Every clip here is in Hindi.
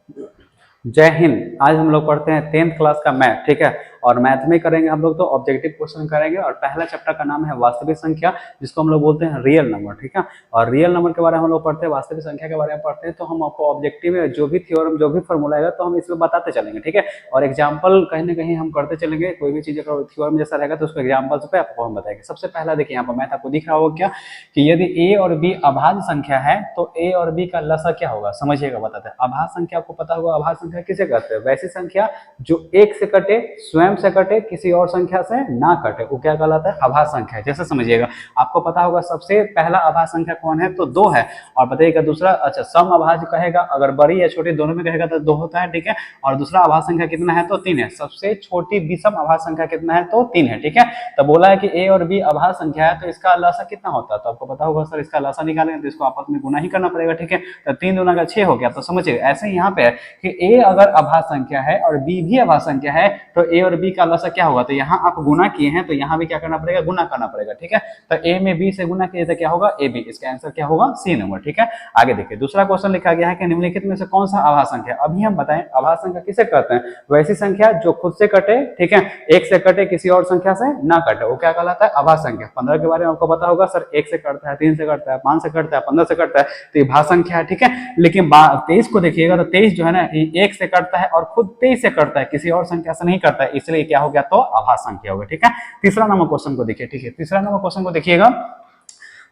जय हिंद। आज हम लोग पढ़ते हैं 10th क्लास का मैथ। ठीक है, और मैथ में करेंगे हम लोग तो ऑब्जेक्टिव क्वेश्चन करेंगे। और पहला चैप्टर का नाम है वास्तविक संख्या, जिसको हम लोग बोलते हैं रियल नंबर। ठीक है, और रियल नंबर के बारे में हम लोग पढ़ते हैं, वास्तविक संख्या के बारे में पढ़ते हैं। तो हम आपको ऑब्जेक्टिव में जो भी थ्योरम, जो भी फॉर्मूला आएगा तो हम इसमें बताते चलेंगे। ठीक है, और एग्जाम्पल कहीं ना कहीं हम करते चलेंगे। कोई भी चीज अगर थ्योरम जैसा रहेगा तो उसको एग्जाम्पल पे आपको हम बताएंगे। सबसे पहला देखिए, यहाँ पर मैथ आपको दिख रहा होगा क्या कि यदि ए और बी अभाज्य संख्या है तो ए और बी का लसा क्या होगा, समझिएगा बताते हैं। अभाज्य संख्या आपको पता होगा, अभाज्य संख्या किसे कहते हैं? वैसी संख्या जो एक से कटे, स्वयं से कटे, किसी और संख्या से ना कटे, वो क्या कहलाता है? अभाज्य संख्या। जैसे समझिएगा, आपको पता होगा सबसे पहला अभाज्य संख्या कौन है? तो 2 है। और बताइएगा दूसरा, अच्छा सम अभाज्य कहेगा, अगर बड़ी या छोटी दोनों में कहेगा तो 2 होता है। ठीक है, और दूसरा अभाज्य संख्या कितना है? तो 3 है। सबसे छोटी विषम अभाज्य संख्या कितना है? तो 3 है। ठीक है, तो बोला है कि ए और बी अभाज्य संख्या है तो इसका लसा कितना होता है? तो आपको पता होगा सर, इसका लसा निकालेंगे तो इसको आपस में गुना ही करना पड़ेगा। ठीक है, तो 3 दूना का 6 हो गया। तो समझिए ऐसे ही यहाँ पे है कि ए अगर अभाज्य संख्या है और बी भी अभाज्य संख्या है तो ए और बी का लसा क्या होगा? तो यहाँ आप गुना किए हैं तो यहाँ भी क्या करना पड़ेगा? गुना करना पड़ेगा। ठीक है, तो ए में बी से गुना किए तो क्या होगा? A B. इसका आंसर क्या होगा? C number. ठीक है, आगे देखिए, दूसरा क्वेश्चन लिखा गया है कि निम्नलिखित में से कौन सा अभाज्य संख्या? अभी हम बताएं अभाज्य संख्या किसे कहते हैं? वैसी संख्या जो खुद से कटे, ठीक है, एक से कटे, किसी और संख्या से ना कटे, वो क्या कहलाता है? अभाज्य संख्या। 15 के बारे में आपको पता होगा सर, 1 से कटता है, 3 से कटता है, 5 से कटता है, 15 से कटता है, तो ये भाज्य संख्या है। ठीक है, लेकिन 23 को देखिएगा तो 23 जो है ना, 1 से कटता है और खुद 23 से कटता है, किसी और संख्या से नहीं करता है, इसलिए क्या हो गया? तो अभाज्य संख्या हो गया। ठीक है, तीसरा नंबर क्वेश्चन को देखिए। ठीक है, तीसरा नंबर क्वेश्चन को देखिएगा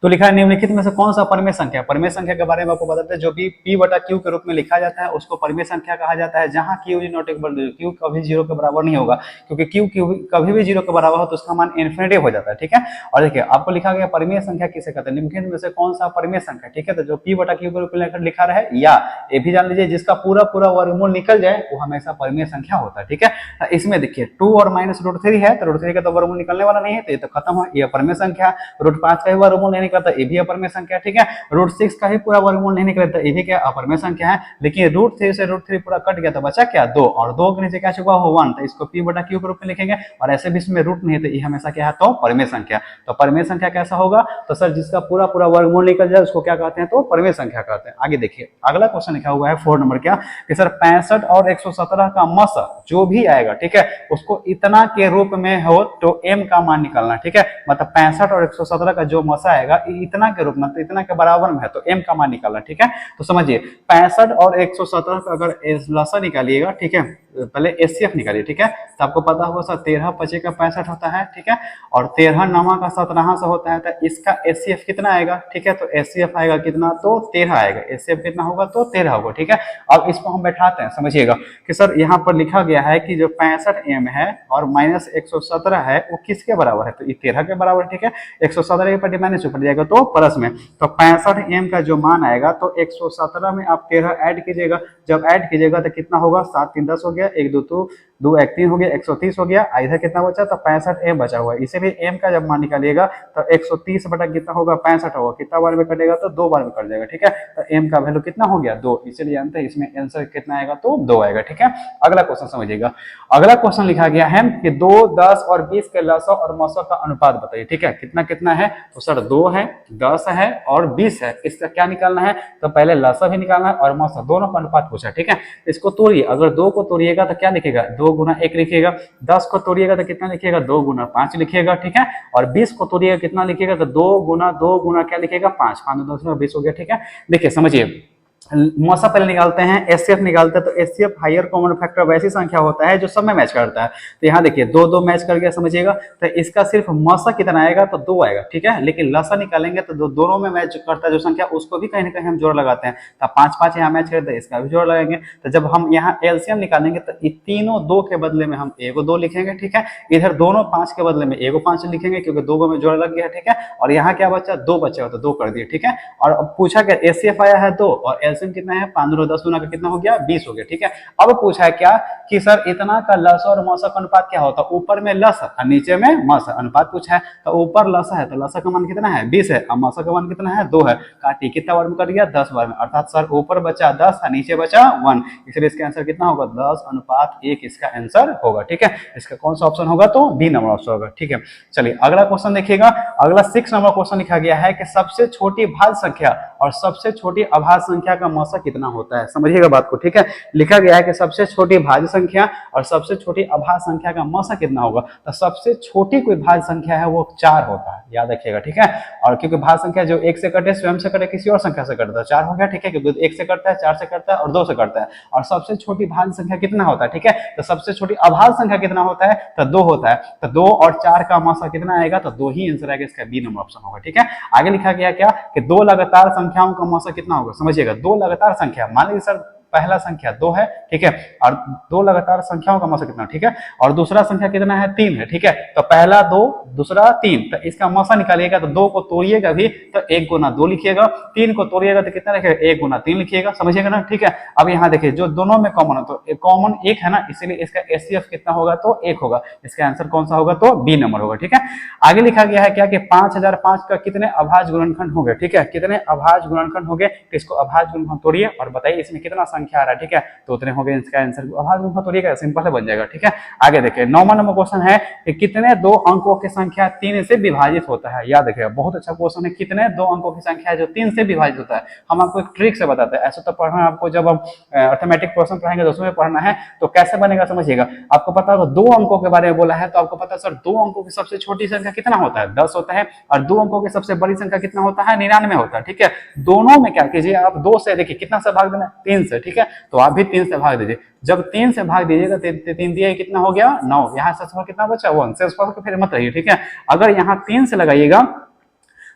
तो लिखा है निम्नलिखित में से कौन सा परिमेय संख्या? परिमेय संख्या के बारे में आपको बताते हैं, जो भी p बटा q के रूप में लिखा जाता है उसको परिमेय संख्या कहा जाता है। जहां q is not equal to, q कभी 0 के बराबर नहीं होगा, क्योंकि q कभी भी 0 के बराबर हो तो उसका मान इन्फिनिटी हो जाता है। ठीक है, और देखिए आपको लिखा गया परिमेय संख्या किसे कहते हैं? निम्नलिखित में से कौन सा परिमेय संख्या? ठीक है, तो जो p बटा q के रूप में लिखा रहे, या ये भी जान लीजिए जिसका पूरा पूरा वर्गमूल निकल जाए वो हमेशा परिमेय संख्या होता है। ठीक है, इसमें देखिए 2 और -√3 है तो √3 का तो वर्गमूल निकलने वाला नहीं है, तो ये तो खत्म हो, ये परिमेय संख्या। √5 का ही वर्गमूल नहीं निकलता, ये भी अपरिमेय संख्या। ठीक है, √6 का ही पूरा वर्गमूल नहीं निकलता, ये भी क्या? अपरिमेय संख्या है। लेकिन √3 से √3 पूरा कट गया तो बचा क्या? 2, और 2 के नीचे क्या चुका हो? 1, तो इसको p बटा q के रूप में लिखेंगे। और ऐसे भी इसमें रूट नहीं है तो ये हमेशा क्या है? तो परिमेय संख्या। तो परिमेय संख्या कैसा होगा? तो सर जिसका पूरा पूरा वर्गमूल निकल जाए उसको क्या कहते हैं? तो परिमेय संख्या कहते हैं। आगे देखिए, अगला क्वेश्चन लिखा हुआ है 4 नंबर का कि सर 65 और 117 का मसा जो भी आएगा, ठीक है, उसको इतना के रूप में हो तो m का मान निकालना। ठीक है, मतलब 65 और 117 का जो मसा आएगा इतना के रूप में, तो इतना के बराबर में है तो m का मान निकालना। ठीक है, तो समझिए 65 और 117 का अगर लसा निकालिएगा, ठीक है, पहले एचसीएफ निकालिए। ठीक है, तो आपको पता होगा सर 13 5 का 65 होता है। ठीक है, और 13 9 का 17 से होता है, तो इसका एचसीएफ कितना आएगा? ठीक है, तो एचसीएफ आएगा कितना? तो 13 आएगा। एचसीएफ कितना होगा? तो 13 होगा। ठीक है, अब इसको हम बैठाते हैं, समझिएगा कि सर यहाँ पर लिखा गया है कि जो 65 m है और -117 है वो किसके बराबर है? तो ये 13 के बराबर। ठीक है, 117 के पट्टी माइनस ऊपर जाएगा तो प्लस में, तो 65 m का जो मान आएगा तो 117 में आप 13 ऐड कीजिएगा। जब ऐड कीजिएगा तो कितना होगा? 7 3 10 हो गया, 1 2 2 1 3 हो गया, 130 हो गया। इधर कितना बचा? तो 65 m बचा हुआ है। इसे भी m का जब मान निकालिएगा तो 130 बटा कितना होगा? 65 होगा। कितना बार में कटेगा? तो 2 बार में कट जाएगा। ठीक है, तो m का वैल्यू कितना हो गया? 2, इसलिए जानते हैं इसमें आंसर कितना आएगा? तो 2 आएगा। ठीक है, अगला क्वेश्चन समझिएगा। अगला क्वेश्चन लिखा गया है कि 2 10 और 20 के लसा और मसा का अनुपात बताइए। ठीक है, कितना कितना है? तो सर 2 है, 10 है और 20 है, इसका क्या निकालना है? तो पहले लसा भी निकालना है और मसा, दोनों का अनुपात पूछा। ठीक है, इसको तोड़िए। अगर 2 को तोड़िएगा तो क्या लिखेगा? 2 गुना 1 लिखिएगा। 10 को तोड़िएगा तो कितना लिखिएगा? 2 गुना 5 लिखिएगा। ठीक है, और 20 को तोड़िएगा कितना लिखिएगा? तो 2 गुना क्या लिखिएगा? 5 5 10 में 20 हो गया। ठीक है, देखिए समझिए, मौसा पहले निकालते हैं, एचसीएफ निकालते हैं। तो एचसीएफ हायर कॉमन फैक्टर वैसी संख्या होता है जो सब में मैच करता है। तो यहाँ देखिए 2 2 मैच कर गया, समझिएगा। तो इसका सिर्फ मौसा कितना आएगा? तो 2 आएगा। ठीक है, लेकिन लसा निकालेंगे तो दोनों में मैच करता है जो संख्या, उसको भी कहीं ना कहीं हम जोड़ लगाते हैं। तो 5 5 यहाँ मैच करते हैं, इसका भी जोड़ लगाएंगे। तो जब हम यहाँ एलसीएम निकालेंगे तो तीनों 2 के बदले में हम एगो 2 लिखेंगे। ठीक है, इधर दोनों 5 के बदले में एगो 5 लिखेंगे क्योंकि 2 में जोड़ लग गया। ठीक है, और यहाँ क्या बचा? 2 बचा, तो 2 कर दिए। ठीक है, और पूछा क्या? एचसीएफ आया है 2 और एलसीएम कितना है? 5 10 गुना का कितना हो गया? 20 हो गया। ठीक है, अब पूछा है क्या कि सर इतना का लसा और मसा का अनुपात क्या होता है? ऊपर में लसा और नीचे में मसा, अनुपात पूछा है। तो ऊपर लसा है तो लसा का मान कितना है? 20 है, और मसा का मान कितना है? 2 है। काटी, कितना बार में कट गया? 10 बार में, अर्थात सर ऊपर बचा 10 और नीचे बचा 1, इसलिए इसका आंसर कितना होगा? 10:1 इसका आंसर होगा। ठीक है, इसका कौन सा ऑप्शन होगा? तो बी नंबर ऑप्शन होगा। ठीक है, चलिए अगला क्वेश्चन देखिएगा। अगला 6 नंबर क्वेश्चन लिखा गया है कि सबसे छोटी भाज्य संख्या और सबसे छोटी अभाज्य संख्या का मौसा कितना होता है, समझिएगा बात को, ठीक है। लिखा गया है कि सबसे छोटी भाज्य संख्या और सबसे छोटी अभाज्य संख्या का मौसा कितना होगा, तो सबसे छोटी कोई भाज्य संख्या है वो 4 होता है, याद रखिएगा, ठीक है। और क्योंकि भाज्य संख्या जो 1 से कटे, स्वयं से कटे, किसी और संख्या से कटता है, 4 हो गया, ठीक है, क्योंकि 1 से कटता है, 4 से कटता है और 2 से कटता है। और सबसे छोटी भाज्य संख्या कितना होता है, ठीक है, तो सबसे छोटी अभाज्य संख्या कितना होता है, तो 2 होता है। तो 2 और 4 का मौसा कितना आएगा, तो 2 ही आंसर आएगा, इसका बी नंबर ऑप्शन होगा, ठीक है। आगे लिखा गया क्या कि 2 लगातार संख्याओं का मौसा कितना होगा, समझिएगा, 2 लगातार संख्या, मान लीजिए सर पहला संख्या 2 है, ठीक है, और 2 लगातार संख्याओं का मौसा कितना, ठीक है, और दूसरा संख्या कितना है, 3 है, ठीक है। तो पहला 2, दूसरा 3, तो इसका मौसा निकालिएगा, तो 2 को तोड़िएगा भी तो 1 गुना 2 लिखिएगा, 3 को तोड़िएगा तो कितना लिखिएगा, 1 गुना 3 लिखिएगा, समझिएगा ना, ठीक है। अब यहाँ देखिए जो दोनों में कॉमन है, तो कॉमन 1 है ना, इसीलिए इसका एचसीएफ कितना होगा, तो 1 होगा, इसका आंसर कौन सा होगा, तो बी नंबर होगा, ठीक है। आगे लिखा गया है क्या कि 5005 का कितने अभाज्य गुणनखंड हो गए, ठीक है, कितने अभाज्य गुणनखंड हो गए, तो इसको अभाज्य गुणनखंड तोड़िए और बताइए इसमें कितना संख्या आ रहा है, ठीक है, तो उतने हो गए, इसका आंसर अभाज्य गुणनखंड तोड़िएगा, सिंपल है, बन जाएगा, ठीक है। आगे देखिए 9वां नंबर क्वेश्चन है कि कितने 2 अंकों की संख्या 3 से विभाजित होता है, याद रखिएगा, बहुत अच्छा क्वेश्चन है, कितने 2 अंकों की संख्या है जो 3 से विभाजित होता है। हम आपको एक ट्रिक से बताते हैं, ऐसा तो पढ़ना आपको, जब हम अर्थमेटिक क्वेश्चन पढ़ाएंगे तो उसमें पढ़ना है, तो कैसे बनेगा समझिएगा। आपको पता होगा 2 अंकों के बारे में बोला है, तो आपको पता है सर 2 अंकों की सबसे छोटी संख्या कितना होता है, 10 होता है, और 2 अंकों की सबसे बड़ी संख्या कितना होता है, 99 होता है, ठीक है। दोनों में क्या कीजिए आप 2 से, देखिए कितना से भाग देना, 3 से, ठीक है, तो आप भी 3 से भाग दीजिए। जब 3 से भाग दीजिएगा, 3 दिए कितना हो गया, 9, यहाँ से कितना बचा, 1, से फिर मत रहिए, ठीक है। अगर यहाँ 3 से लगाइएगा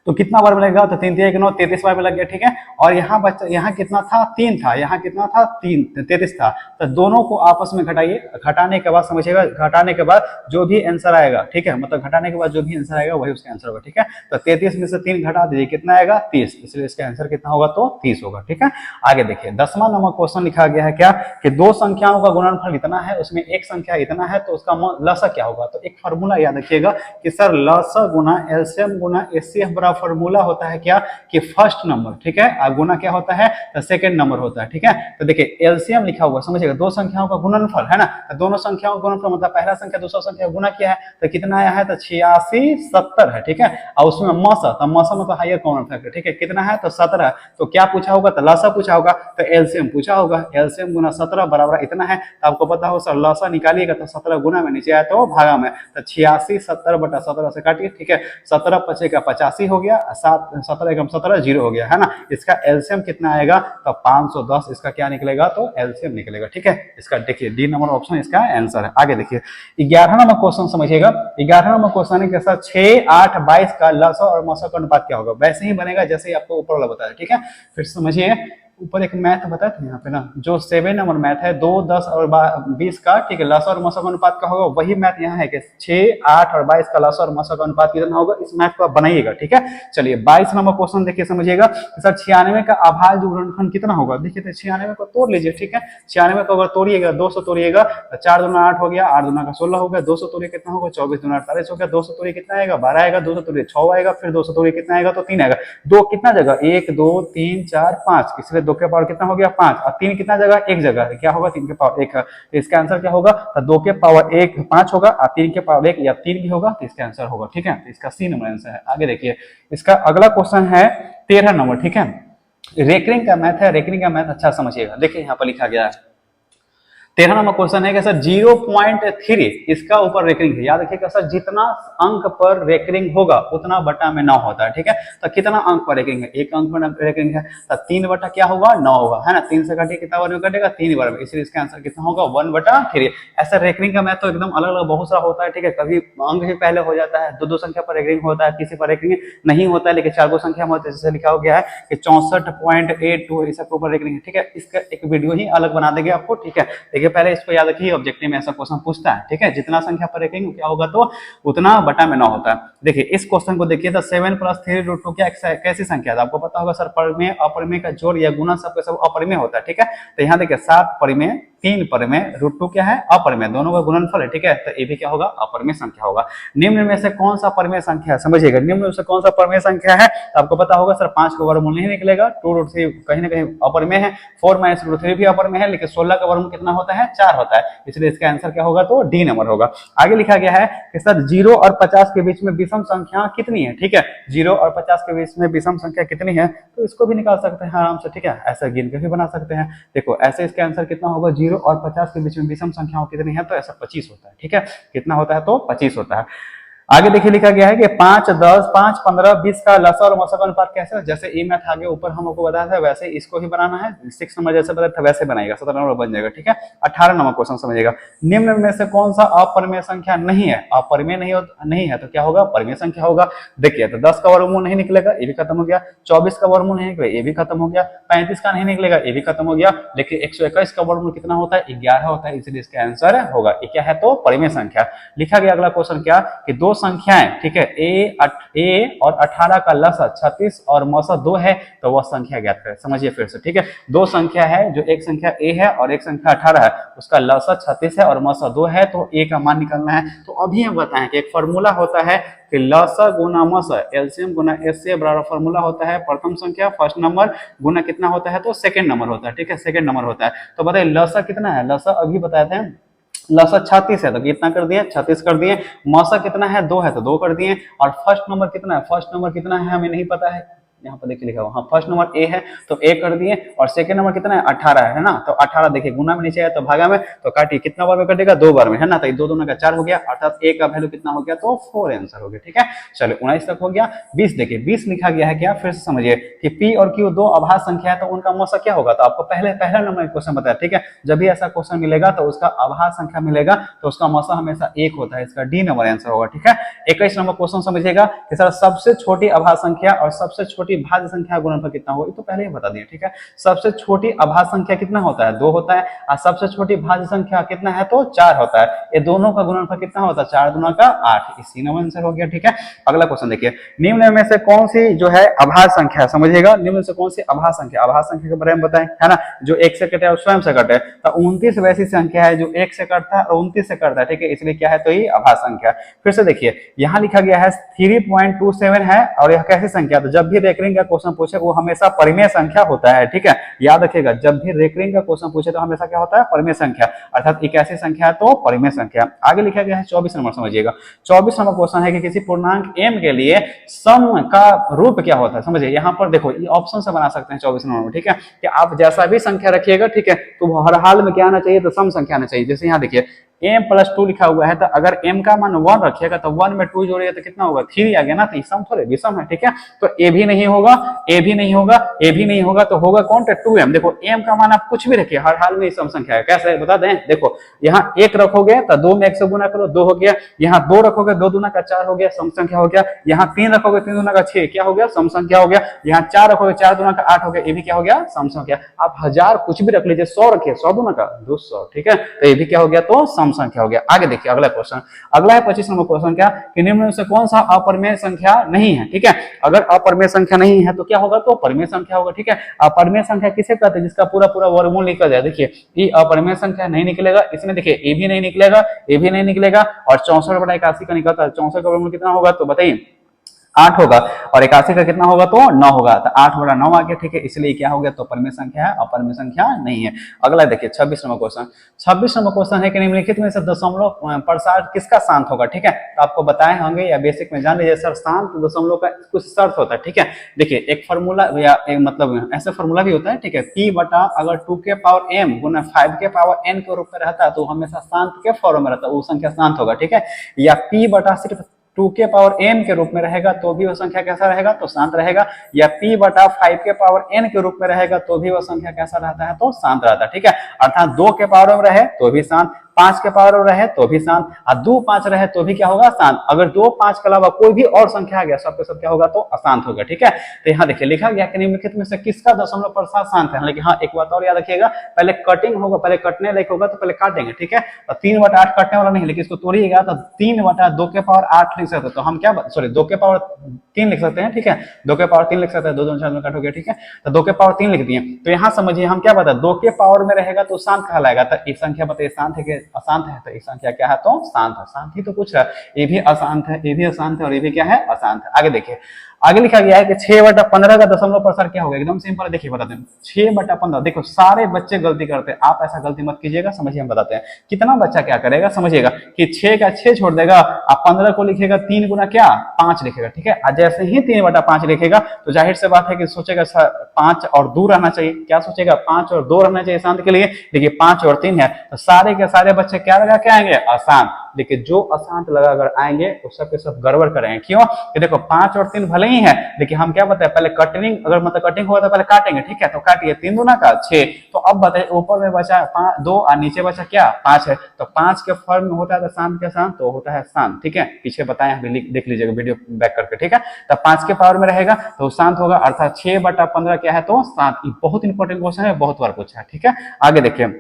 तो कितना बार मिलेगा, तो 3 3 9 33 बार में लग गया, ठीक है। और यहाँ बच्चा, यहाँ कितना था, 3 था, यहाँ कितना था, 3 33 था, तो दोनों को आपस में घटाइए, घटाने के बाद समझिएगा, घटाने के बाद जो भी आंसर आएगा, ठीक है, मतलब घटाने के बाद जो भी आंसर आएगा वही उसका आंसर होगा, ठीक है। तो 33 में से 3 घटा दीजिए, कितना आएगा, 30, इसलिए इसका आंसर कितना होगा, तो 30 होगा, ठीक है। आगे देखिए 10वां नंबर क्वेश्चन लिखा गया है क्या कि 2 संख्याओं का गुणनफल इतना है, उसमें एक संख्या इतना है, तो उसका लसा क्या होगा। तो एक फार्मूला याद रखिएगा कि सर लसा गुना एलसीएम गुना एचसीएफ बराबर फार्मूला होता है क्या कि फर्स्ट नंबर, ठीक है, और गुना क्या होता है, तो सेकंड नंबर होता है, ठीक है। तो देखिए एलसीएम लिखा हुआ, समझिएगा, 2 संख्याओं का गुणनफल है ना, तो दोनों संख्याओं का गुणनफल मतलब पहला संख्या दूसरा संख्या गुना किया है, तो कितना आया है, तो 86 70 है, ठीक है। और उसमें मौसा, तो मौसा में तो हायर कॉमन फैक्टर, ठीक है, कितना है, तो 17, तो क्या पूछा होगा, तो लसा पूछा होगा, तो एलसीएम पूछा होगा, एलसीएम गुना 17 बराबर इतना है, तो आपको पता हो सर लसा निकालिएगा तो 17 गुना में, नीचे आया तो भागा में, तो 86 70 बटा 17 से काटिए, ठीक है, 17 पचेगा 85 हो गया, 17 एकम 17 0 हो गया है ना। इसका एलसीएम कितना आएगा, तो 510, इसका क्या निकलेगा, तो एलसीएम निकलेगा, ठीक है। इसका देखिए डी नंबर ऑप्शन इसका आंसर है। आगे देखिए 11वां नंबर क्वेश्चन समझिएगा, 11वां नंबर क्वेश्चन है कैसा, 6 8 22 का लसा और मौसा का अनुपात क्या होगा, वैसे ही बनेगा जैसे ही आपको ऊपर वाला बताया, ठीक है। फिर समझिए ऊपर एक मैथ बताया था यहाँ पे ना, जो 7 नंबर मैथ है 2 10 और 20 का, ठीक है, लसा और मौसा का अनुपात का होगा, वही मैथ यहाँ है कि 6 8 और 22 का लसा और मौसा का अनुपात कितना होगा, इस मैथ को आप बनाइएगा, ठीक है। चलिए 22 नंबर क्वेश्चन देखिए, समझिएगा सर 96 का अभाज्य गुणनखंड कितना होगा, देखिए तो 96 को तोड़ लीजिए, ठीक है। 96 को अगर तोड़िएगा, 200 तोड़िएगा तो 4 दूना 8 हो गया, 8 दूना का 16 हो गया, 200 तोड़िए कितना होगा, 24 दूना 48 हो गया, 200 तोड़िए कितना आएगा, 12 आएगा, 200 तोड़िए 6 आएगा, फिर 200 तोड़िए कितना आएगा, तो 3 आएगा। 2 कितना जगह, 1 2 3 4 5, इसलिए 2 के पावर कितना हो गया, 5, और 3 कितना जगह, एक जगह, क्या होगा, 3 के पावर 1, तो इसका आंसर क्या होगा, तो 2 के पावर 1 5 होगा, और 3 के पावर 1 या 3 भी होगा, तो इसका आंसर होगा, ठीक है। तो इसका सी नंबर आंसर है। आगे देखिए इसका अगला क्वेश्चन है 13 नंबर, ठीक है। रेकरिंग का मैथ है, रेकरिंग का मैथ अच्छा समझिएगा, देखिए यहाँ पर लिखा गया है 13 नंबर क्वेश्चन है कि सर 0.3 इसका ऊपर रेकरिंग है, याद रखिएगा सर जितना अंक पर रेकरिंग होगा उतना बटा में 9 होता है, ठीक है। तो कितना अंक पर रेकरिंग है, एक अंक पर रेकरिंग है, तो 3 बटा क्या होगा, 9 होगा, है ना। 3 से काटिए कितना बार में कटेगा, 3 बार में, इसलिए इसका आंसर कितना होगा, 1/3। ऐसा रेकरिंग का मैथ तो एकदम अलग अलग बहुत सारा होता है, ठीक है। कभी अंक ही पहले हो जाता है, 2 संख्या पर रेकरिंग होता है, किसी पर रेकरिंग नहीं होता है, लेकिन 4 संख्या में होता है, जैसे लिखा हो गया है कि 64.82 इसके ऊपर रेकरिंग है, ठीक है। इसका एक वीडियो ही अलग बना देंगे आपको, ठीक है। देखिए पहले इसको याद रखिए, ऑब्जेक्टिव में ऐसा क्वेश्चन पूछता है, ठीक है। जितना संख्या पर रेकरिंग क्या होगा, तो उतना बटा में 9 होता है। देखिए इस क्वेश्चन को देखिए, तो 7 + 3√2 क्या कैसी संख्या है, आपको पता होगा सर परिमेय अपरिमेय का जोड़ या गुना सबके सब अपरिमेय होता है, ठीक है। तो यहाँ देखिए 7 परिमेय 3 परिमेय, √2 क्या है अपरिमेय, दोनों का गुणनफल है, ठीक है। तो ये भी क्या होगा अपरिमेय संख्या होगा। निम्न में से कौन सा परिमेय संख्या है, समझिएगा, निम्न में से कौन सा परिमेय संख्या है, तो आपको पता होगा सर 5 का वर्गमूल नहीं निकलेगा, 2√3 कहीं ना कहीं अपरिमेय है, 4 - √3 भी अपरिमेय है, लेकिन 16 का वर्गमूल कितना होता है 4 होता है, इसलिए इसका आंसर क्या होगा तो डी नंबर होगा। आगे लिखा गया है कि सर 0 और 50 के बीच में विषम संख्या कितनी है, ठीक है, 0 और 50 के बीच में विषम संख्या कितनी है, तो इसको भी निकाल सकते हैं आराम से, ठीक है, ऐसा गिन के भी बना सकते हैं। देखो ऐसे इसका आंसर कितना होगा, 0 और 50 के बीच में विषम संख्याओं कितनी है, तो ऐसा 25 होता है, ठीक है, कितना होता है तो 25 होता है। आगे देखिए लिखा गया है कि 5, 10, 5, 15, 20 का लसा और मसा का अनुपात कैसे है, जैसे ई मैथ आगे ऊपर हम आपको बताया था वैसे इसको ही बनाना है, 6 नंबर जैसे बताया था वैसे बनाएगा, 17 नंबर बन जाएगा, ठीक है। 18 नंबर क्वेश्चन समझिएगा, निम्न में से कौन सा अपरिमेय संख्या नहीं है, अपरिमेय नहीं है तो क्या होगा परिमेय संख्या होगा। देखिए तो 10 का वर्गमूल नहीं निकलेगा, ये भी खत्म हो गया, 24 का वर्गमूल नहीं निकलेगा, ये भी खत्म हो गया, 35 का नहीं निकलेगा, ये भी खत्म हो गया, लेकिन 121 का वर्गमूल कितना होता है 11 होता है, इसलिए इसका आंसर होगा ये क्या है तो परिमेय संख्या। लिखा गया अगला क्वेश्चन क्या कि दो संख्याएं, ठीक है, ए और 18 का लसा 36 और मौसा 2 है, तो वह संख्या ज्ञात करें। समझिए फिर से, ठीक है, दो संख्या है, जो एक संख्या ए है और एक संख्या 18 है, उसका लसा 36 है और मौसा 2 है, तो ए का मान निकालना है। तो अभी हम बताएं कि एक फॉर्मूला होता है कि लसा गुना मसा, एलसीएम गुना एचसीएफ बराबर फॉर्मूला होता है प्रथम संख्या फर्स्ट नंबर गुना कितना होता है तो सेकंड नंबर होता है, ठीक है, सेकंड नंबर होता है। तो बताइए लसा कितना है, लसा अभी बताते हैं, लसा 36 है तो कितना कर दिए 36 कर दिए, मौसा कितना है 2 है तो 2 कर दिए, और फर्स्ट नंबर कितना है, फर्स्ट नंबर कितना है हमें नहीं पता है, यहाँ पर देखिए लिखा हुआ, हाँ फर्स्ट नंबर ए है तो ए कर दिए, और सेकंड नंबर कितना है 18 है ना, तो 18 देखिए गुना में नीचे है तो भागा में, तो काटिए कितना बार में कटेगा 2 बार में, है ना, तो 2 दूना का 4 हो गया, अर्थात ए का वैल्यू कितना हो गया तो 4 आंसर हो गया, ठीक है। चलिए 19 तक हो गया। 20 देखिए 20 लिखा गया है क्या, फिर से समझिए कि पी और क्यू दो अभाज्य संख्या है तो उनका मौसा क्या होगा, तो आपको पहला नंबर क्वेश्चन बताया, ठीक है, जब भी ऐसा क्वेश्चन मिलेगा तो उसका अभाज्य संख्या मिलेगा तो उसका मौसा हमेशा 1 होता है, इसका डी नंबर आंसर होगा, ठीक है। 21 नंबर क्वेश्चन समझिएगा कि सर सबसे छोटी अभाज्य संख्या और सबसे छोटी भाज्य संख्या गुणनफल कितना होगा, तो पहले ही बता दिया, ठीक है। सबसे छोटी अभाज्य संख्या कितना होता है 2 होता है, और सबसे छोटी भाज्य संख्या कितना है तो 4 होता है, ये दोनों का गुणनफल कितना होता है 4 दूना का 8, इसी नंबर आंसर हो गया, ठीक है। अगला क्वेश्चन देखिए, निम्न में से कौन सी जो है अभाज्य संख्या है, समझिएगा, निम्न में से कौन सी अभाज्य संख्या के बारे में बताएं, है ना, जो 1 से कटे और स्वयं से कटे, तो 29 वैसी संख्या है जो 1 से कटता है और 29 से कटता है, ठीक है, इसलिए क्या है तो ये अभाज्य संख्या। फिर से देखिए यहाँ लिखा गया है 3.27 है, और यह कैसी संख्या, तो जब भी रेकरिंग का क्वेश्चन पूछे वो हमेशा परिमेय संख्या होता है, ठीक है, याद रखिएगा, जब भी रेकरिंग का क्वेश्चन पूछे तो हमेशा क्या होता है परिमेय संख्या, अर्थात एक ऐसी संख्या है तो परिमेय संख्या। आगे लिखा गया है 24 नंबर समझिएगा, 24 नंबर क्वेश्चन है कि किसी पूर्णांक m के लिए सम का रूप क्या होता है, समझिए यहाँ पर देखो ये ऑप्शन से बना सकते हैं 24 नंबर में, ठीक है, कि आप जैसा भी संख्या रखिएगा, ठीक है, तो हर हाल में क्या आना चाहिए तो सम संख्या आना चाहिए। जैसे यहाँ देखिए m+2 लिखा हुआ है, तो अगर m का मान 1 रखिएगा तो 1 में 2 जोड़िएगा तो कितना होगा 3 आ गया ना, तो सम थोड़े विषम है, ठीक है, तो a भी नहीं होगा, a भी नहीं होगा, a भी नहीं होगा, तो होगा कौन 2m। देखो m का मान आप कुछ भी रखिए हर हाल में सम संख्या है, कैसे है बता दें, देखो यहाँ 1 रखोगे तो 2 में 1 से गुना करो 2 हो गया, यहाँ 2 रखोगे 2 दूना का 4 हो गया सम संख्या हो गया, यहाँ 3 रखोगे 3 दूना का 6 क्या हो गया सम संख्या हो गया, यहाँ 4 रखोगे 4 दूना का 8 हो गया, ये भी क्या हो गया सम संख्या। आप 1000 कुछ भी रख लीजिए, 100 रखिए 100 दूना का 200, ठीक है, तो ये भी क्या हो गया तो सम संख्या हो गया। आगे देखिए अगला क्वेश्चन, अगला है 25 नंबर क्वेश्चन क्या कि निम्न में से कौन सा अपरिमेय संख्या नहीं है, ठीक है, अगर अपरिमेय संख्या नहीं है तो क्या होगा तो परिमेय संख्या होगा, ठीक है। अपरिमेय संख्या किसे कहते हैं जिसका पूरा पूरा वर्गमूल निकल जाए, देखिए ये अपरिमेय संख्या नहीं निकलेगा, इसमें देखिए ए भी नहीं निकलेगा, ए भी नहीं निकलेगा, और 64/81 का निकलता है, 64 का वर्गमूल कितना होगा तो बताइए 8 होगा, और 81 का कितना होगा तो 9 होगा, तो 8/9 आ गया, ठीक है, इसलिए क्या हो गया तो परिमेय संख्या है, अपरिमेय संख्या नहीं है। अगला देखिए 26 नंबर क्वेश्चन, 26 नंबर क्वेश्चन है कि निम्नलिखित में से दशमलव प्रसार किसका शांत होगा, ठीक है, तो आपको बताए होंगे या बेसिक में जान लीजिए सर, शांत दशमलव का कुछ शर्त होता है, ठीक है। देखिए एक फॉर्मूला या एक मतलब ऐसा फॉर्मूला भी होता है, ठीक है, p बटा अगर 2 के पावर m गुना 5 के पावर n के रूप में रहता है तो हमेशा शांत के फॉर्म में रहता है, वो संख्या शांत होगा, ठीक है, या p बटा सिर्फ 2 के पावर m के रूप में रहेगा तो भी वह संख्या कैसा रहेगा तो शांत रहेगा, या p बटा 5 के पावर n के रूप में रहेगा तो भी वह संख्या कैसा रहता है तो शांत रहता है, ठीक है, अर्थात 2 के पावर में रहे तो भी शांत, 5 के पावर रहे तो भी शांत, और 2 5 रहे तो भी क्या होगा, शांत। अगर 2 5 के अलावा कोई भी और संख्या आ गया सब के सब क्या होगा, तो अशांत होगा। ठीक है, तो यहाँ देखिए लिखा गया कि निम्नलिखित में से किसका दशमलव प्रसाद शांत है। लेकिन हाँ, एक बात और याद रखिएगा, पहले कटिंग होगा, पहले कटने लायक होगा तो पहले काटेंगे। ठीक है, तो 3/8 कटने वाला नहीं, लेकिन इसको तोड़िएगा तो 3/2 के पावर 8 लिख सकते हैं। तो हम क्या, सॉरी 2 के पावर 3 लिख सकते हैं। ठीक है, 2 के पावर 3 लिख सकते हैं, 2 2 4 में कट हो गया। ठीक है, तो 2 के पावर 3 लिख दिए। तो यहाँ समझिए हम क्या बता, 2 के पावर में रहेगा तो शांत कहलाएगा। तो एक संख्या बताइए शांत है कि अशांत है, तो एक संख्या क्या है, तो शांत है। शांत ही तो कुछ है, ये भी अशांत है, ये भी अशांत है, और ये भी क्या है, अशांत है। आगे देखिए, आगे लिखा गया है कि 6/15 का दशमलव प्रसार क्या होगा। एकदम सिंपल है, देखिए बताते हैं। 6/15, देखो सारे बच्चे गलती करते हैं, आप ऐसा गलती मत कीजिएगा। समझिए हम बताते हैं कितना बच्चा क्या करेगा। समझिएगा कि 6 का 6 छोड़ देगा, आप 15 को लिखेगा 3 गुना क्या, 5 लिखेगा। ठीक है, जैसे ही 3/5 लिखेगा तो जाहिर से बात है कि सोचेगा 5 और 2 रहना चाहिए। क्या सोचेगा, 5 और 2 रहना चाहिए शांत के लिए। देखिए 5 और 3 है, तो सारे के सारे बच्चे क्या लगा के आएंगे, अशांत। लेकिन जो अशांत लगा अगर आएंगे वो सब के सब गड़बड़ करेंगे। क्यों, कि देखो 5 और 3 भले ही है, लेकिन हम क्या बताए, पहले कटिंग, अगर मतलब कटिंग होगा तो पहले काटेंगे। ठीक है, तो काटिए, 3 दूना का 6। तो अब बताइए ऊपर में बचा 2 और नीचे बचा क्या, 5 है। तो 5 के फॉर्म में होता है तो शांत के शांत, तो होता है शांत। ठीक है, पीछे बताए, देख लीजिएगा वीडियो बैक करके। ठीक है, तो 5 के पावर में रहेगा तो शांत होगा, अर्थात 6/15 क्या है, तो शांत। बहुत इंपॉर्टेंट क्वेश्चन है, बहुत बार पूछा है। ठीक है, आगे देखिए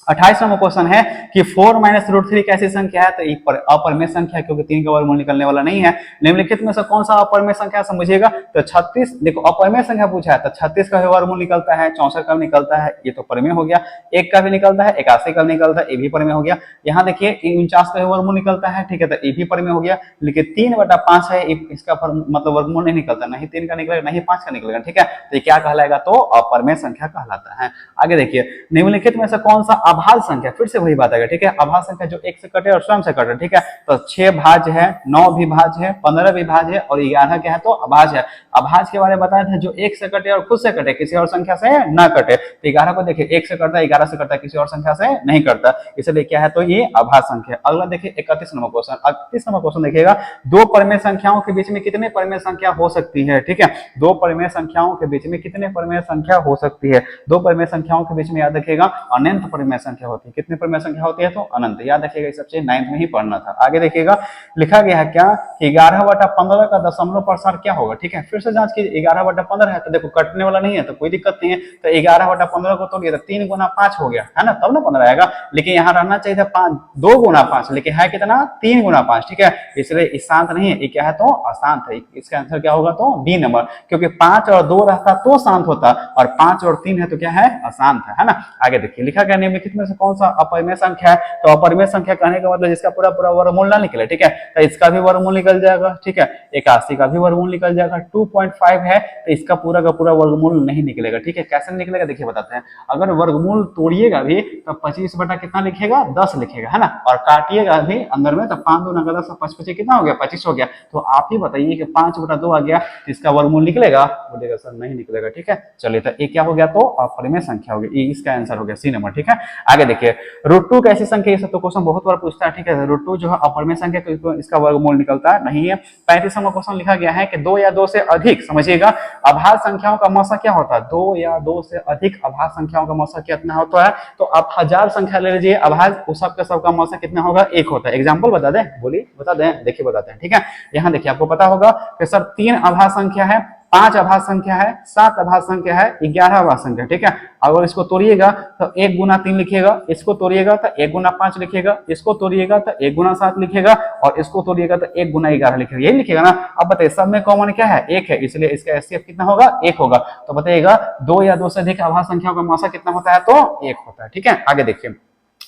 28 नंबर क्वेश्चन है कि 4 - √3 कैसी संख्या है। तो अपरिमेय संख्या, क्योंकि 3 का वर्गमूल निकलने वाला नहीं है। निम्नलिखित में से कौन सा अपरिमेय संख्या समझिएगा, तो 36। देखो अपरिमेय संख्या पूछा है तो 36 का भी वर्गमूल निकलता है, 64 का भी निकलता है, ये तो परिमेय हो गया। 1 का भी निकलता है, 81 का निकलता है, ये भी परिमेय हो गया। यहाँ देखिए 49 का भी वर्गमूल निकलता है। ठीक है, तो ये भी परिमेय हो गया। लेकिन 3/5 है, इसका मतलब वर्गमूल नहीं निकलता, नहीं 3 का निकलेगा, नहीं 5 का निकलेगा। ठीक है, तो ये क्या कहलाएगा, तो अपरिमेय संख्या कहलाता है। आगे देखिए, निम्नलिखित में से कौन सा अभाज्य संख्या, फिर से वही बात आएगा। ठीक है, अभाज्य संख्या जो 1 से कटे और स्वयं से कटे। ठीक है, तो 6 भाज्य है, 9 भी भाज्य है, 15 भी भाज्य है, और 11 क्या है, तो अभाज्य है। अभाज्य के बारे में बताया था, जो 1 से कटे और खुद से कटे, किसी और संख्या से ना कटे। तो 11 को देखिए 1 से कटता है, 11 से कटता है, किसी और संख्या से नहीं करता, इसलिए क्या है, तो ये अभाज्य संख्या। अगला देखिए 31 नंबर क्वेश्चन। 31 नंबर क्वेश्चन देखिएगा, दो परिमेय संख्याओं के बीच में कितने परिमेय संख्या हो सकती है। ठीक है, दो परिमेय संख्याओं के बीच में कितने परिमेय संख्या हो सकती है। दो परिमेय संख्याओं के बीच में याद रखिएगा अनंत परिमेय संख्या होती है। कितने परिमेय संख्या होती है, तो अनंत। याद रखिएगा, इस सबसे 9th में ही पढ़ना था। आगे देखिएगा लिखा गया है क्या कि 11/15 का दशमलव प्रसार क्या होगा। ठीक है, फिर से जांच कीजिए। 11/15 है तो देखो कटने वाला नहीं है तो कोई दिक्कत नहीं है। तो 11/15 को तोड़िए तो 3 गुना 5 हो गया है ना, तब ना 15 आएगा। लेकिन यहाँ रहना चाहिए था 2 गुना 5, लेकिन है कितना, 3 गुना 5। ठीक है, इसलिए शांत नहीं है, ये क्या है, तो अशांत है। इसका आंसर क्या होगा, तो बी नंबर, क्योंकि 5 और 2 रहता तो शांत होता, और 5 और 3 है तो क्या है, अशांत है ना। आगे देखिए लिखा गया निम्नलिखित में से कौन सा अपरिमेय संख्या है। तो अपरिमेय संख्या कहने का मतलब जिसका पूरा पूरा वर्गमूल ना निकले। ठीक है, तो इसका भी वर्गमूल निकल जाएगा। ठीक है, 81 का भी वर्गमूल निकल जाएगा। 2.5 है तो इसका पूरा का पूरा वर्गमूल नहीं निकलेगा। ठीक है, कैसे निकलेगा देखिए बताते हैं। अगर वर्गमूल तोड़िएगा भी तो 25 बटा कितना लिखेगा, 10 लिखेगा, है ना। और काटिएगा भी अंदर में तो 5 दूना 10, 5 कितना हो गया, 25 हो गया। तो आप ही बताइए कि 5/2 आ गया, इसका वर्गमूल निकलेगा, बोलेगा सर नहीं निकलेगा। ठीक है, चलिए तो ये क्या हो गया, तो अपरिमेय संख्या हो गई। इसका आंसर हो गया सी नंबर। ठीक है, आगे देखिए √2 कैसी संख्या, ये सब तो क्वेश्चन बहुत बार पूछता है। ठीक है, √2 जो है अपरिमेय संख्या, तो इसका वर्गमूल निकलता है नहीं है। 35 नंबर क्वेश्चन लिखा गया है कि 2 या 2 से अधिक, समझिएगा, अभाज्य संख्याओं का मौसा क्या होता है। 2 या 2 से अधिक अभाज्य संख्याओं का मौसा कितना होता है। तो आप 1000 संख्या ले लीजिए, अभाज्य उस सबका सबका मौसा कितना होगा, 1 होता है। एग्जाम्पल बता दें, बोलिए बता दें, देखिए बताते हैं। ठीक है, यहाँ देखिए आपको पता होगा कि सर 3 अभाज्य संख्या है, 5 अभाज्य संख्या है, 7 अभाज्य संख्या है, 11 अभाज्य संख्या। ठीक है, अगर इसको तोड़िएगा तो 1 गुना 3 लिखिएगा, इसको तोड़िएगा तो 1 गुना 5 लिखिएगा, इसको तोड़िएगा तो 1 गुना 7 लिखिएगा, और इसको तोड़िएगा तो 1 गुना 11 लिखिएगा। यही लिखिएगा ना। अब बताइए सब में कॉमन क्या है, 1 है, इसलिए इसका एचसीएफ कितना होगा, 1 होगा। तो बताइएगा 2 या 2 से अधिक अभाज्य संख्याओं का मौसा कितना होता है, तो 1 होता है। ठीक है, आगे देखिए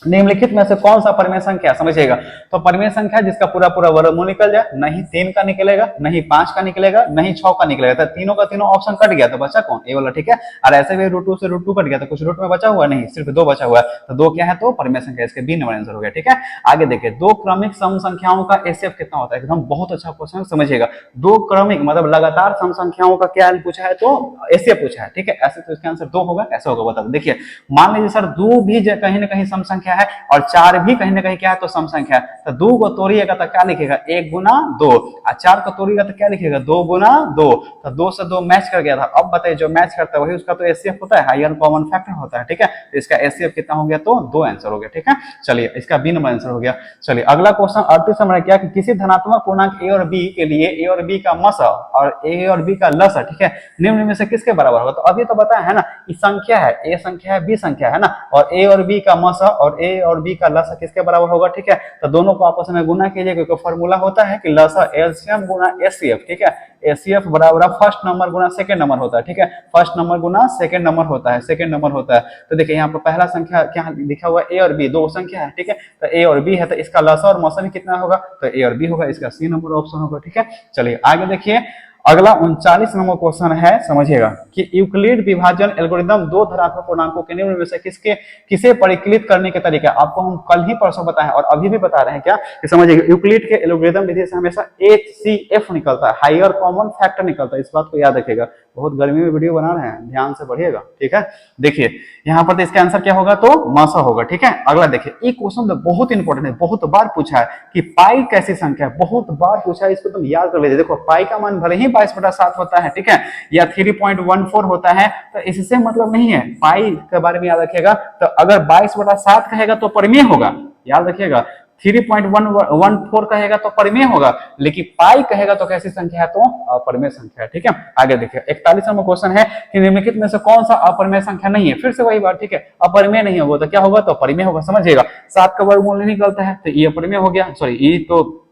निम्नलिखित में से कौन सा परिमेय संख्या, समझिएगा, तो परिमेय संख्या जिसका पूरा पूरा वर्गमूल निकल जाए, नहीं 3 का निकलेगा, नहीं 5 का निकलेगा, नहीं 6 का निकलेगा। तो तीनों का तीनों ऑप्शन कट गया, तो बचा कौन, ए वाला। ठीक है, और ऐसे भी √2 से √2 कट गया तो कुछ रूट में बचा हुआ नहीं, सिर्फ 2 बचा हुआ है। तो 2 क्या है, तो परिमेय संख्या, इसके बी नंबर आंसर हो गया। ठीक है, आगे देखिए 2 क्रमिक सम संख्याओं का एचसीएफ कितना होता है। एकदम बहुत अच्छा क्वेश्चन, समझिएगा। 2 क्रमिक मतलब लगातार सम संख्याओं का क्या पूछा है, तो एचसीएफ पूछा है। ठीक है, ऐसे तो इसका आंसर 2 होगा। ऐसा होगा बता दो। देखिए मान लीजिए सर 2 भी कहीं ना कहीं सम संख्या संख्या है और 4 भी कहीं ना कहीं क्या है तो सम संख्या है। तो 2 को तोड़िएगा तो क्या लिखेगा 1 गुना 2, और 4 को तोड़िएगा तो क्या लिखेगा 2 गुना 2। तो 2 से 2 मैच कर गया था। अब बताइए जो मैच करता है वही उसका तो एचसीएफ होता है, हायर कॉमन फैक्टर होता है, ठीक है। तो इसका एचसीएफ कितना हो गया तो 2 आंसर हो गया, ठीक है। चलिए इसका बी नंबर आंसर हो गया। चलिए अगला क्वेश्चन 38 नंबर क्या कि किसी धनात्मक पूर्णांक ए और बी के लिए ए और बी का मस और ए और बी का लस, ठीक है, निम्न में से किसके बराबर होगा। तो अभी तो बताया है ना, ये संख्या है, ए संख्या है, बी संख्या है ना, और ए और बी का मस और ए और बी का लस किसके बराबर होगा, ठीक है। तो दोनों को आपस में गुना कीजिए, क्योंकि फॉर्मूला होता है कि लस एलसीएम गुना एचसीएफ, ठीक है। एचसीएफ बराबर फर्स्ट नंबर गुना सेकंड नंबर होता है, ठीक है। फर्स्ट नंबर गुना सेकंड नंबर होता है, सेकंड नंबर होता है। तो देखिए यहाँ पर पहला संख्या क्या लिखा हुआ है ए और बी, दो संख्या है, ठीक है। तो ए और बी है तो इसका लसा और मौसम कितना होगा तो ए और बी होगा, इसका सी नंबर ऑप्शन होगा, ठीक है। चलिए आगे देखिए अगला 39 नंबर क्वेश्चन है, समझिएगा कि यूक्लिड विभाजन एल्गोरिथम दो धनात्मक पूर्णांकों के निम्न में से किसे परिकलित करने के तरीके आपको हम कल ही परसों बताए और अभी भी बता रहे हैं क्या कि समझिएगा यूक्लिड के एल्गोरिथम विधि से हमेशा एचसीएफ निकलता है, हायर कॉमन फैक्टर निकलता है। इस बात को याद रखिएगा, बहुत गर्मी में वीडियो बना रहे हैं, ध्यान से पढ़िएगा, ठीक है। देखिए यहाँ पर तो इसका आंसर क्या होगा तो मासा होगा, ठीक है। अगला देखिए ये क्वेश्चन तो बहुत इंपॉर्टेंट है, बहुत बार पूछा है कि पाई कैसी संख्या है, बहुत बार पूछा है, इसको तुम याद कर लीजिए। देखो पाई का मान भले ही 22/7 होता है, ठीक है, या 3.14 होता है, तो इससे मतलब नहीं है। पाई के बारे में याद रखिएगा, तो अगर 22/7 कहेगा तो परिमेय होगा, याद रखिएगा। 3.114 कहेगा तो परिमेय होगा, लेकिन पाई कहेगा तो कैसी संख्या है तो अपरिमेय संख्या है, ठीक है। आगे देखिए 41 नंबर क्वेश्चन है कि निम्नलिखित में से कौन सा अपरिमेय संख्या नहीं है। फिर से वही बात, ठीक है, अपरिमेय नहीं होगा तो क्या होगा तो परिमेय होगा, समझिएगा। 7 का वर्गमूल नहीं निकलता है तो ये अपरिमेय हो गया, सॉरी ये तो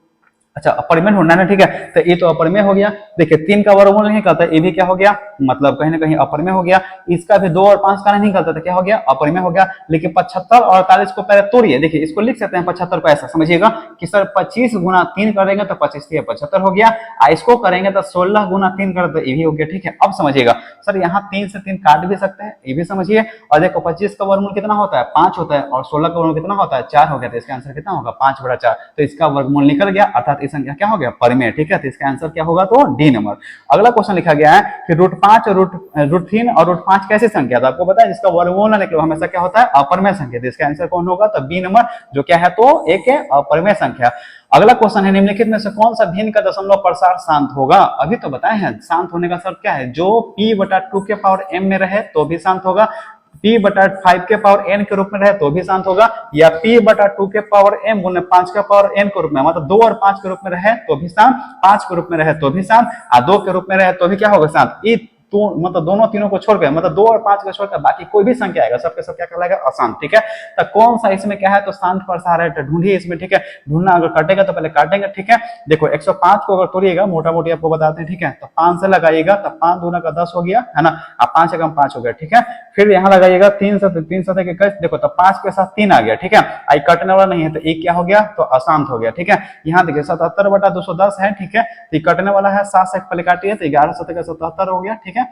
अच्छा अपरिमेय होना है ना, ठीक है। तो ये तो अपरिमेय हो गया। देखिए 3 का वर्गमूल नहीं निकलता, ये भी क्या हो गया मतलब कहीं ना कहीं अपरिमेय हो गया। इसका भी 2 और 5 का नहीं निकलता तो क्या हो गया अपरिमेय हो गया। लेकिन 75 और 48 को पहले तोड़िए, देखिए इसको लिख सकते हैं 75 को ऐसा समझिएगा कि सर 25 गुना 3 करेंगे तो 25 से 75 हो गया, इसको करेंगे तो 16 गुना 3 कर तो ये भी हो गया, ठीक है। अब समझिएगा सर यहाँ 3 से 3 काट भी सकते हैं, ये भी समझिए। और देखो 25 का वर्गमूल कितना होता है 5 होता है और 16 का वर्गमूल कितना होता है 4 हो गया, तो इसका आंसर कितना होगा 5/4। तो इसका वर्गमूल निकल गया, अर्थात इस संख्या क्या हो गया परिमेय, ठीक है। तो इसका आंसर क्या होगा तो डी नंबर। अगला क्वेश्चन लिखा गया है कि √5 और √3 और √5 कैसी संख्या, तो आपको पता है जिसका वर्गमूल ना निकले हमेशा क्या होता है अपरिमेय संख्या। तो इसका आंसर कौन होगा तो बी नंबर, जो क्या है तो एक है अपरिमेय संख्या। अगला क्वेश्चन है निम्नलिखित में से कौन सा भिन्न का दशमलव प्रसार शांत होगा। अभी तो बताए हैं शांत होने का शर्त क्या है, जो p/2 के पावर m में रहे तो भी शांत होगा, p/5 के पावर n के रूप में रहे तो भी शांत होगा, या p/2 के पावर m गुने 5 के पावर n के रूप में मतलब 2 और 5 के रूप में रहे तो भी शांत, 5 के रूप में रहे तो भी शांत, और 2 के रूप में रहे तो भी क्या होगा शांत। तो मतलब दोनों तीनों को छोड़कर मतलब 2 और 5 को छोड़कर बाकी कोई भी संख्या आएगा सबके सब क्या कहलाएगा अशांत, ठीक है। तो कौन सा इसमें क्या है तो शांत प्रसार है, तो ढूंढिए इसमें, ठीक है। ढूंढना अगर कटेगा तो पहले काटेंगे, ठीक है। देखो 105 को अगर तोड़िएगा मोटा मोटी आपको बताते हैं, ठीक है, तो 5 से लगाइएगा तो 5 दूना का 10 हो गया है ना, अब 5 एकम 5 हो गया, ठीक है। फिर यहाँ लगाइएगा 3 से 21 देखो तो 5 के साथ 3 आ गया, ठीक है। आई कटने वाला नहीं है तो एक क्या हो गया तो अशांत हो गया, ठीक है। यहाँ देखिए 77/210 है, ठीक है, तो कटने वाला है 7 से पहले काटिए तो 11 7 का 77 हो गया, ठीक है।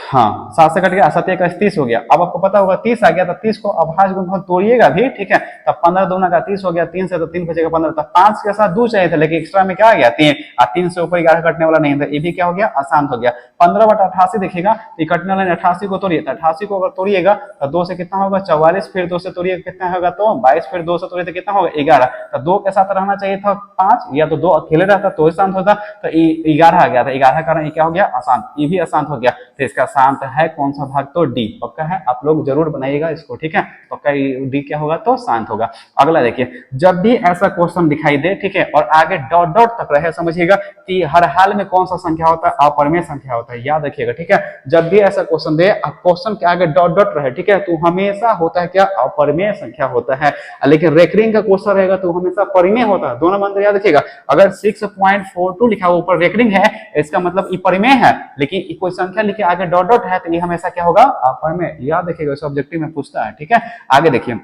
हाँ 7 से कट गया 7 का 30 हो गया। अब आपको पता होगा 30 आ गया तो 30 को अभाज्य गुणनफल तोड़िएगा भी, ठीक है। तब 15 दूना का 30 हो गया, 3 से तो 3 बचेगा 15, तब 5 के साथ 2 चाहिए था लेकिन एक्स्ट्रा में क्या आ गया 3, और 3 से ऊपर 11 कटने वाला नहीं था, ये भी क्या हो गया अशांत हो गया। 15/88 देखिएगा तो कटने वाला 88 को तोड़िए, तो 88 को अगर तोड़िएगा तो 2 से कितना होगा 44, फिर 2 से तोड़िए कितना होगा तो 22, फिर 2 से तोड़िए तो कितना होगा 11, तो 2 के साथ रहना चाहिए था 5, या तो 2 अकेले रहता तो शांत होता, तो 11 आ गया था, 11 कारण ये क्या हो गया अशांत, ये भी अशांत हो गया। तो इसका शांत है कौन सा भाग तो डी पक्का है, आप लोग जरूर बनाइएगा इसको, ठीक है, पक्का डी क्या होगा तो शांत होगा। अगला देखिए जब भी ऐसा क्वेश्चन दिखाई दे, ठीक है, और आगे डॉट डॉट तक रहे समझिएगा कि हर हाल में कौन सा संख्या होता है अपरिमेय संख्या होता है, याद रखिएगा, ठीक है। जब भी ऐसा क्वेश्चन दे क्वेश्चन के आगे डॉट डॉट रहे, ठीक है, तो हमेशा होता है क्या अपरिमेय संख्या होता है, लेकिन रेकरिंग का क्वेश्चन रहेगा तो हमेशा परिमेय होता है। दोनों मंत्र याद रखिएगा, अगर 6.42 लिखा हुआ ऊपर रेकरिंग है इसका मतलब ये परिमेय है, लेकिन कोई संख्या लिखे आगे डॉट डॉट है तो ये हमेशा क्या होगा अपरिमेय, याद रखिएगा, ऑब्जेक्टिव में पूछता है, ठीक है। आगे देखिए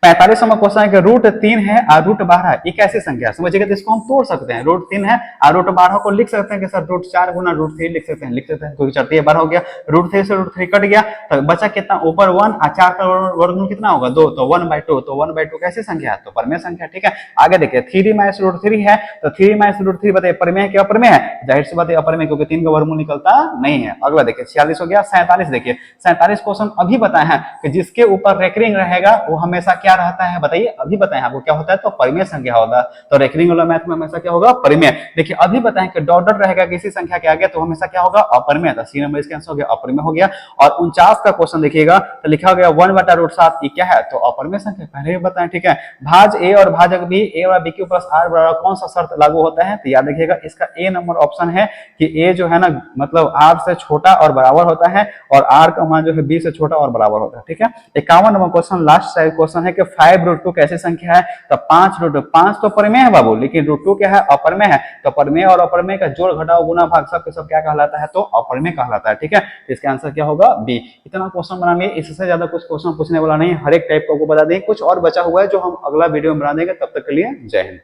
45वां क्वेश्चन है कि रूट 3 है और रूट 12 ये कैसी संख्या है? समझिएगा, तो इसको हम तोड़ सकते हैं। रूट 3 है और रूट 12 को लिख सकते हैं कि सर रूट 4 गुना रूट 3 लिख सकते हैं क्योंकि 4 बार हो गया, रूट 3 से रूट 3 कट गया तो बचा कितना, ऊपर 1 और 4 का वर्गमूल कितना होगा 2, तो 1/2, तो 1/2 कैसी संख्या है? तो परमेय संख्या। ठीक है, आगे देखिए 3 माइनस रूट 3 है, तो 3 माइनस रूट 3 बताइए परमेय क्या अप्रमेय है? जाहिर सी बात है अप्रमेय, क्योंकि 3 का वर्गमूल निकलता नहीं है। अगला देखिए 46 हो गया। 47 देखिए, 47 क्वेश्चन अभी बताए हैं कि जिसके ऊपर रेकरिंग रहेगा वो हमेशा क्या रहता है, बताइए अभी बताएं आपको क्या होता है, तो परिमेय संख्या होगा। तो रेकरिंग वाला मैथ में हमेशा क्या होगा, परिमेय। देखिए अभी बताएं कि डॉट डॉट रहेगा किसी संख्या के आगे तो हमेशा क्या होगा, अपरिमेय। तो सी नंबर इसका आंसर हो गया, अपरिमेय हो गया। और 49 का क्वेश्चन देखिएगा तो लिखा गया 1/√7 ये क्या है, तो अपरिमेय संख्या, पहले भी बताएं। ठीक है, भाज ए और भाजक बी, ए और बी के ऊपर आर बराबर कौन सा शर्त लागू होता है, तो याद रखिएगा इसका ए नंबर ऑप्शन है कि ए जो है ना मतलब आर से छोटा और बराबर होता है और आर का मान जो है बी से छोटा और बराबर होता है। ठीक है, 51 number question last side question है कि 5√2 कैसी संख्या है, तो 5√5 तो परिमेय है बाबू, लेकिन √2 क्या है, अपरिमेय है। तो परिमेय और अपरिमेय का जोड़ घटाव गुना भाग सब के सब क्या कहलाता है, तो अपरिमेय कहलाता है। ठीक है, तो इसका आंसर क्या होगा, बी। इतना क्वेश्चन बनाने, इससे ज्यादा कुछ क्वेश्चन पूछने वाला नहीं, हर एक टाइप को बता दें। कुछ और बचा हुआ है जो हम अगला वीडियो में बना देंगे, तब तक के लिए जय हिंद।